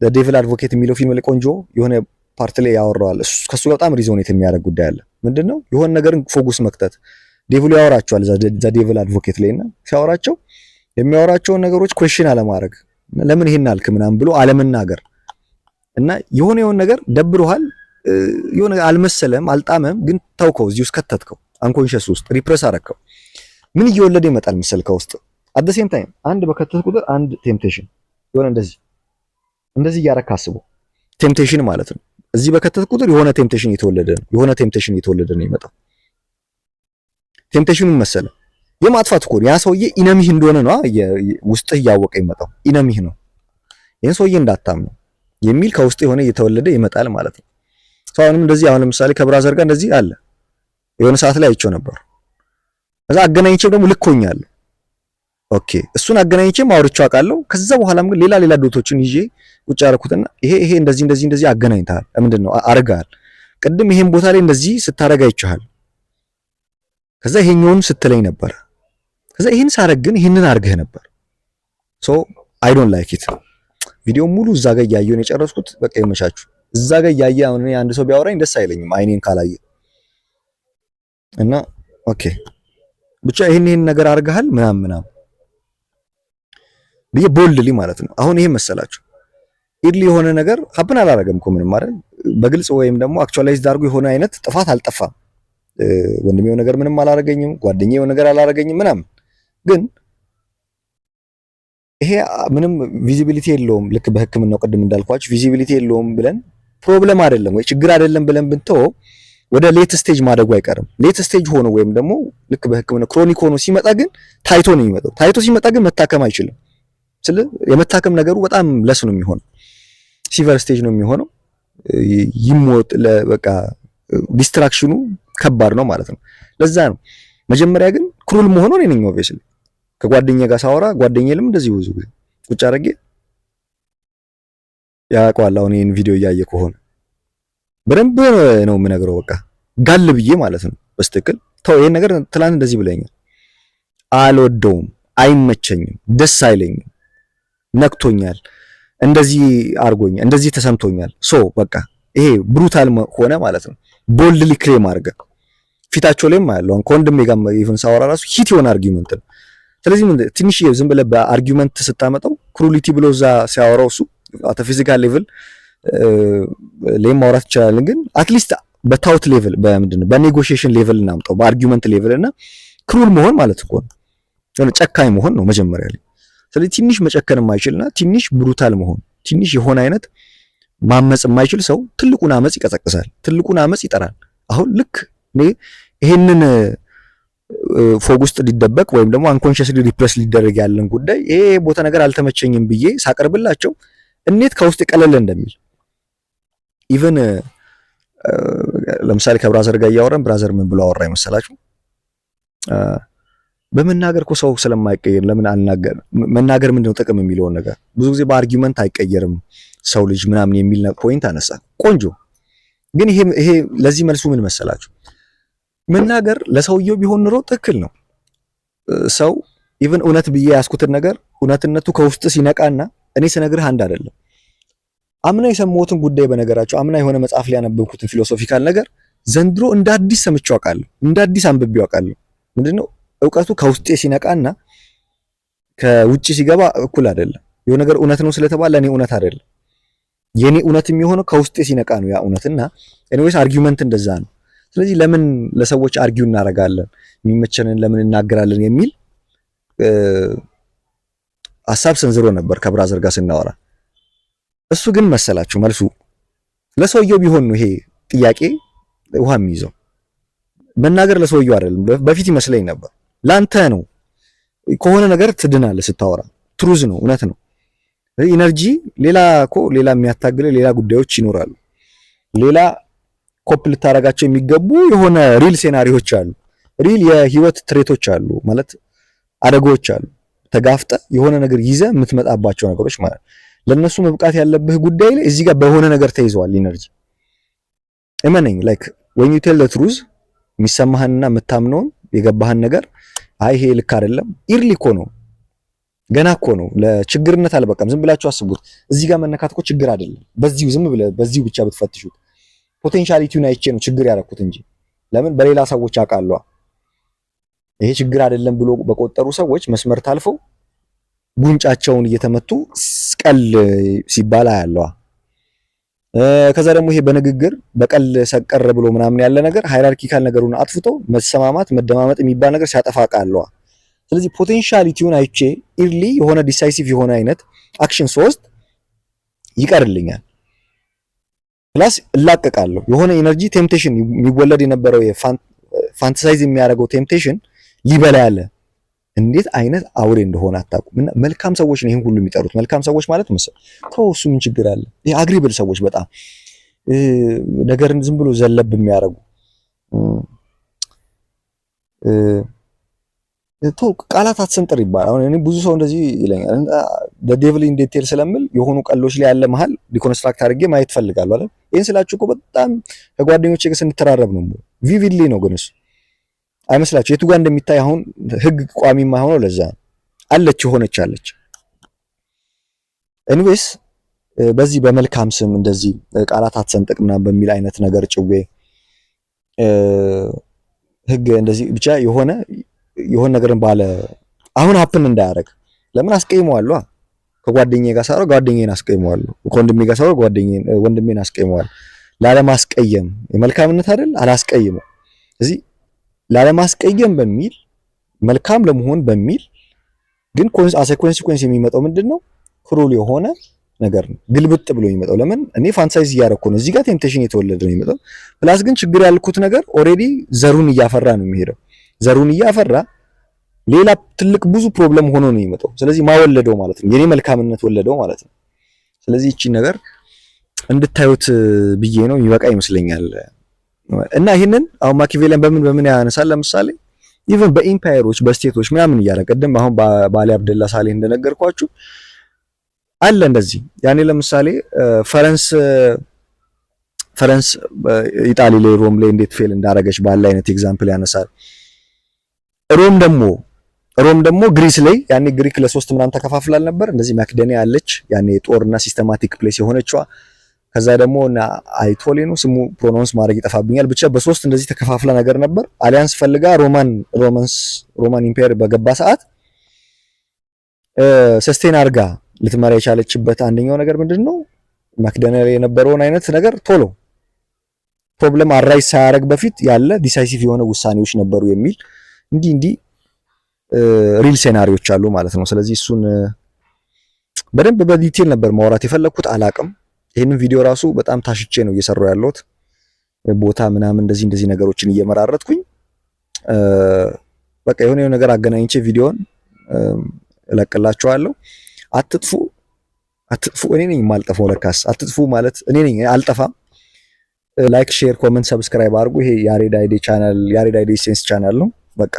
the devil advocate የሚለው ፊልም ላይ ቆንጆ የሆነ ፓርት ላይ ያወራዋል። ከሱ በጣም ሪዞኔት የሚያደርግ ጉዳይ አለ። ምንድነው የሆነ ነገርን ፎከስ መክተት ዴቪሉ ያወራቸዋል the devil advocate ላይና ሲያወራቸው የሚያወራቸውን ነገሮች ኩዌስችን አለማድረግ ለምን ይሄን አልክ ምናምን ብሎ አለመናገር እና የሆነ ነገር ደብሮሃል የሆነ አልመሰለም አልጣመም ግን ተውከው እዚህ ውስጥ ከተትከው አንኮንሺየስ ውስጥ ሪፕሬስ አረከው ምን እየወለደ ይመጣል መሰል ከውስጥ at the same time አንድ በከተት ቁጥር አንድ ቴምፕቴሽን የሆነ እንደዚህ እያረካ አስቦ ቴምፕቴሽን ማለት ነው። እዚህ በከተት ቁጥር የሆነ ቴምፕቴሽን እየተወለደ ነው ይመጣው። ቴምፕቴሽኑን መሰለ የማጥፋት እኮ ያ ሰውዬ ኢነሚህ እንደሆነ ነው ውስጥህ እያወቀ ይመጣው። ኢነሚህ ነው ይሄን ሰውዬ እንዳታምነው የሚል ከውስጥ የሆነ እየተወለደ ይመጣል ማለት ነው። አሁንም እንደዚህ አሁን ለምሳሌ ከብራዘር ጋር እንደዚህ አለ የሆነ ሰዓት ላይ አይቼው ነበር። ከዛ አገናኝቼው ደግሞ ልኮኛል። ኦኬ እሱን አገናኝቼም አውርቼው አውቃለሁ። ከዛ በኋላም ግን ሌላ ዶቶችን ይዤ ቁጭ አደረኩትና ይሄ እንደዚህ አገናኝተሃል ምንድነው አርጋል ቅድም ይሄን ቦታ ላይ እንደዚህ ስታረጋ ይቻላል። ከዛ ይሄኛውን ስትለኝ ነበር። ከዛ ይሄን ሳረግ ግን ይሄንን አርገህ ነበር። ሶ አይ ዶንት ላይክ ኢት። ቪዲዮ ሙሉ እዛ ጋር እያየሁ ነው የጨረስኩት። በቃ ይመቻችሁ። እዛ ጋር እያየ አሁን እኔ አንድ ሰው ቢያወራኝ ደስ አይለኝም አይኔን ካላየ እና ኦኬ ብቻ ይሄን ነገር አድርገሃል ምናምን ብዬ ቦልድሊ ማለት ነው። አሁን ይሄ መሰላችሁ ኢርሊ የሆነ ነገር ሀፕን አላረገም እኮ ምንም አይደል፣ በግልጽ ወይም ደግሞ አክቹአላይዝድ አድርጎ የሆነ አይነት ጥፋት አልጠፋም። ወንድሜው ነገር ምንም አላረገኝም፣ ጓደኛዬው ነገር አላረገኝም ምናምን፣ ግን ይሄ ምንም ቪዚቢሊቲ የለውም። ልክ በሕክምናው ቅድም እንዳልኳችሁ ቪዚቢሊቲ የለውም ብለን ፕሮብለም አይደለም ወይ ችግር አይደለም ብለን ብንተው ወደ ሌት ስቴጅ ማደጉ አይቀርም። ሌት ስቴጅ ሆኖ ወይም ደግሞ ልክ በሕክምና ክሮኒክ ሆኖ ሲመጣ ግን ታይቶ ነው የሚመጣው። ታይቶ ሲመጣ ግን መታከም አይችልም። የመታከም ነገሩ በጣም ለስ ነው የሚሆነው። ሲቨር ስቴጅ ነው የሚሆነው። ይሞት በቃ ዲስትራክሽኑ ከባድ ነው ማለት ነው። ለዛ ነው መጀመሪያ ግን ክሩል መሆኑ እኔ ነኝ ኦብቪየስሊ ከጓደኛ ጋር ሳወራ ጓደኛዬም እንደዚህ ብዙ ጊዜ ቁጭ አድርጌ ያውቀዋል። አሁን ይሄን ቪዲዮ እያየ ከሆነ በደንብ ነው የምነግረው። በቃ ጋል ብዬ ማለት ነው በስትክክል ተው ይሄን ነገር ትላንት እንደዚህ ብለኛል፣ አልወደውም፣ አይመቸኝም፣ ደስ አይለኝም፣ ነክቶኛል፣ እንደዚህ አርጎኛል፣ እንደዚህ ተሰምቶኛል። ሶ በቃ ይሄ ብሩታል ሆነ ማለት ነው። ቦልድሊ ክሌም አድርገ ፊታቸው ላይም አያለው። ከወንድሜ ጋር ኢቭን ሳወራ ራሱ ሂት የሆነ አርጊውመንት ነው። ስለዚህ ምን ትንሽ ዝም ብለህ በአርጊውመንት ስታመጣው ክሩሊቲ ብሎ እዛ ሲያወራው እሱ አት ፊዚካል ሌቭል ላይም ማውራት ይችላል። ግን አትሊስት በታውት ሌቭል በምንድነው በኔጎሺዬሽን ሌቭል እናምጣው፣ በአርጊውመንት ሌቭል እና ክሩል መሆን ማለት እኮ ነው ጨካኝ መሆን ነው መጀመሪያ ላይ። ስለዚህ ትንሽ መጨከን የማይችልና ትንሽ ብሩታል መሆን፣ ትንሽ የሆነ አይነት ማመጽ የማይችል ሰው ትልቁን አመጽ ይቀሰቅሳል፣ ትልቁን አመጽ ይጠራል። አሁን ልክ እኔ ይሄንን ፎግ ውስጥ ሊደበቅ ወይም ደግሞ አንኮንሺየስሊ ሪፕሬስ ሊደረግ ያለን ጉዳይ ይሄ ቦታ ነገር አልተመቸኝም ብዬ ሳቀርብላቸው እንዴት ከውስጥ ቀለል እንደሚል ኢቭን ለምሳሌ ከብራዘር ጋር እያወራን ብራዘር ምን ብሎ አወራ ይመስላችሁ? በመናገር እኮ ሰው ስለማይቀየር ለምን አልናገር? መናገር ምንድነው ጥቅም የሚለውን ነገር ብዙ ጊዜ በአርጊውመንት አይቀየርም ሰው ልጅ ምናምን የሚል ፖይንት አነሳ። ቆንጆ ግን ይሄ ለዚህ መልሱ ምን መሰላችሁ? መናገር ለሰውየው ቢሆን ኑሮ ትክክል ነው። ሰው ኢቭን እውነት ብዬ ያስኩትን ነገር እውነትነቱ ከውስጥ ሲነቃና እኔ ስነግርህ አንድ አይደለም። አምና የሰማሁትን ጉዳይ በነገራቸው አምና የሆነ መጽሐፍ ላይ ያነበብኩትን ፊሎሶፊካል ነገር ዘንድሮ እንደ አዲስ ሰምቼው አውቃለሁ፣ እንደ አዲስ አንብቤው አውቃለሁ። ምንድነው እውቀቱ ከውስጤ ሲነቃና ከውጪ ሲገባ እኩል አይደለም። የሆነ ነገር እውነት ነው ስለተባለ እኔ እውነት አይደለም። የኔ እውነት የሚሆነው ከውስጤ ሲነቃ ነው ያ እውነትና ኤኒዌይስ አርጊውመንት እንደዛ ነው። ስለዚህ ለምን ለሰዎች አርጊው እናደርጋለን፣ የሚመቸንን ለምን እናገራለን የሚል ሐሳብ ሰንዝሮ ነበር ከብራዘር ጋር ስናወራ። እሱ ግን መሰላችሁ መልሱ ለሰውየው ቢሆን ነው ይሄ ጥያቄ ውሃ የሚይዘው። መናገር ለሰውየው አይደለም በፊት ይመስለኝ ነበር። ላንተ ነው ከሆነ ነገር ትድናለህ ስታወራ። ትሩዝ ነው፣ እውነት ነው። ኢነርጂ ሌላ የሚያታግል ሌላ ጉዳዮች ይኖራሉ። ሌላ ኮፕ ልታረጋቸው የሚገቡ የሆነ ሪል ሴናሪዎች አሉ። ሪል የህይወት ትሬቶች አሉ ማለት አደጋዎች አሉ። ተጋፍጠ የሆነ ነገር ይዘ የምትመጣባቸው ነገሮች ማለት ለነሱ መብቃት ያለብህ ጉዳይ ላይ እዚህ ጋር በሆነ ነገር ተይዘዋል ኢነርጂ። እመነኝ ላይክ when you tell the truth የሚሰማህንና የምታምነውን የገባህን ነገር አይ ይሄ ልክ አይደለም ኢርሊ እኮ ነው ገና እኮ ነው ለችግርነት አልበቃም። ዝም ብላችሁ አስቡት። እዚህ ጋር መነካት እኮ ችግር አይደለም። በዚሁ ብቻ ብትፈትሹት ፖቴንሻሊቲውን አይቼ ነው ችግር ያደረኩት እንጂ ለምን በሌላ ሰዎች አውቃለሁ። ይሄ ችግር አይደለም ብሎ በቆጠሩ ሰዎች መስመር ታልፈው ጉንጫቸውን እየተመቱ ቀል ሲባል አያለዋ። ከዛ ደግሞ ይሄ በንግግር በቀል ሰቀር ብሎ ምናምን ያለ ነገር ሃይራርኪካል ነገሩን አጥፍቶ መሰማማት መደማመጥ የሚባል ነገር ሲያጠፋ አውቃለዋ። ስለዚህ ፖቴንሻሊቲውን አይቼ ኢርሊ የሆነ ዲሳይሲቭ የሆነ አይነት አክሽን ሶስት ይቀርልኛል። ፕላስ እላቀቃለሁ። የሆነ ኢነርጂ ቴምፕቴሽን የሚወለድ የነበረው ፋንታሳይዝ የሚያደርገው ቴምፕቴሽን ሊበላ ያለ እንዴት አይነት አውሬ እንደሆነ አታውቁም። እና መልካም ሰዎች ነው ይሄን ሁሉ የሚጠሩት። መልካም ሰዎች ማለት እሱ ምን ችግር አለ? ይሄ አግሪብል ሰዎች በጣም ነገርን ዝም ብሎ ዘለብ የሚያደርጉ ቃላት አትሰንጥር ይባላል። አሁን እኔ ብዙ ሰው እንደዚህ ይለኛል። ዴቪል ኢን ዲቴል ስለምል የሆኑ ቀሎች ላይ ያለ መሃል ዲኮንስትራክት አድርጌ ማየት ፈልጋለሁ አይደል? ይሄን ስላችሁ እኮ በጣም ከጓደኞቼ ጋር ስንተራረብ ነው ቪቪድሊ ነው። ግን እሱ አይመስላችሁ የቱ ጋር እንደሚታይ አሁን ህግ ቋሚ የማይሆነው ለዛ አለች የሆነች አለች ኤኒዌይስ በዚህ በመልካም ስም እንደዚህ ቃላት አትሰንጥቅ ምናምን በሚል አይነት ነገር ጭዌ ህግ እንደዚህ ብቻ የሆነ ነገርን ባለ አሁን ሀፕን እንዳያደርግ ለምን አስቀይመዋለሁ? ከጓደኛዬ ጋር ሳወራ ጓደኛዬን አስቀይመዋለሁ። ከወንድሜ ጋር ሳወራ ወንድሜን አስቀይመዋለሁ። ላለማስቀየም የመልካምነት አይደል? አላስቀይመው። እዚህ ላለማስቀየም በሚል መልካም ለመሆን በሚል ግን አሰ ኮንሲኩዌንስ የሚመጣው ምንድነው? ክሩል የሆነ ነገር ነው። ግልብጥ ብሎ የሚመጣው ለምን እኔ ፋንታይዝ እያደረኩ ነው። እዚህ ጋር ቴምፕቴሽን የተወለደ ነው የሚመጣው። ፕላስ ግን ችግር ያልኩት ነገር ኦሬዲ ዘሩን እያፈራ ነው የሚሄደው። ዘሩን እያፈራ ሌላ ትልቅ ብዙ ፕሮብለም ሆኖ ነው የሚመጣው። ስለዚህ ማወለደው ማለት ነው የኔ መልካምነት ወለደው ማለት ነው። ስለዚህ እቺ ነገር እንድታዩት ብዬ ነው የሚበቃ ይመስለኛል። እና ይሄንን አሁን ማኪያቬሊያን በምን ያነሳል? ለምሳሌ ኢቭን በኢምፓየሮች በስቴቶች ምናምን እያለ ቀደም አሁን ባሊ አብደላ ሳሌህ እንደነገርኳችሁ አለ እንደዚህ። ያኔ ለምሳሌ ፈረንስ ኢጣሊ ላይ ሮም ላይ እንዴት ፌል እንዳረገች ባለ አይነት ኤግዛምፕል ያነሳል። ሮም ደግሞ ግሪስ ላይ ያኔ ግሪክ ለሶስት ምናምን ተከፋፍላል ነበር። እንደዚህ ማክደኒያ አለች ያኔ ጦርና ሲስተማቲክ ፕሌስ የሆነችዋ። ከዛ ደግሞ አይቶሌ ነው ስሙ ፕሮናውንስ ማድረግ ይጠፋብኛል። ብቻ በሶስት እንደዚህ ተከፋፍላ ነገር ነበር። አሊያንስ ፈልጋ ሮማን ኢምፓየር በገባ ሰዓት ሰስቴን አርጋ ልትመራ የቻለችበት አንደኛው ነገር ምንድነው? ማክደኒያ ላይ የነበረውን አይነት ነገር ቶሎ ፕሮብለም አራይዝ ሳያደርግ በፊት ያለ ዲሳይሲቭ የሆነ ውሳኔዎች ነበሩ የሚል እንዲህ ሪል ሴናሪዎች አሉ ማለት ነው። ስለዚህ እሱን በደንብ በዲቴል ነበር ማውራት የፈለኩት። አላቅም ይሄንን ቪዲዮ ራሱ በጣም ታሽቼ ነው እየሰራው ያለሁት ቦታ ምናምን እንደዚህ ነገሮችን እየመራረጥኩኝ በቃ የሆነ ነገር አገናኝቼ ቪዲዮን እለቅላችኋለሁ። አትጥፉ እኔ ነኝ የማልጠፋው። ለካስ አትጥፉ ማለት እኔ ነኝ አልጠፋም። ላይክ፣ ሼር፣ ኮሜንት፣ ሰብስክራይብ አድርጉ። ይሄ ያሬድ አይዲ ቻናል ያሬድ አይዲ ሴንስ ቻናል ነው። በቃ